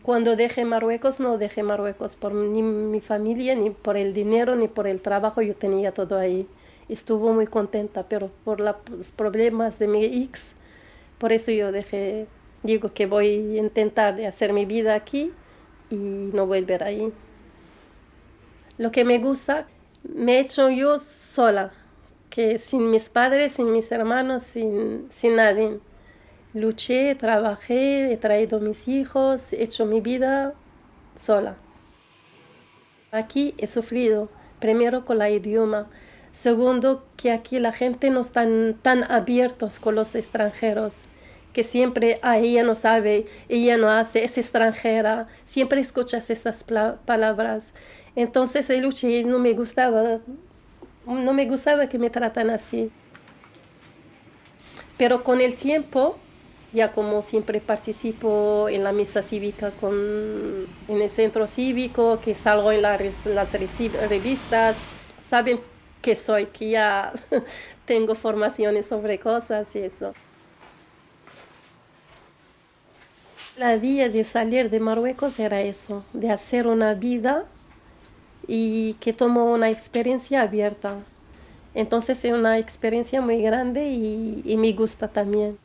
Cuando dejé Marruecos, no dejé Marruecos por ni mi familia, ni por el dinero, ni por el trabajo, yo tenía todo ahí. Estuvo muy contenta, pero por los problemas de mi ex, por eso yo dejé, digo que voy a intentar de hacer mi vida aquí y no volver ahí. Lo que me gusta, me he hecho yo sola, que sin mis padres, sin mis hermanos, sin nadie. Luché, trabajé, he traído mis hijos, he hecho mi vida sola. Aquí he sufrido, primero con la idioma, segundo que aquí la gente no están tan abiertos con los extranjeros, que siempre, ella no sabe, ella no hace, es extranjera, siempre escuchas estas palabras. Entonces luché y no me gustaba que me tratan así. Pero con el tiempo, ya como siempre participo en la misa cívica en el centro cívico, que salgo en las revistas, saben que soy, que ya tengo formaciones sobre cosas y eso. La día de salir de Marruecos era eso, de hacer una vida y que tomo una experiencia abierta. Entonces es una experiencia muy grande y me gusta también.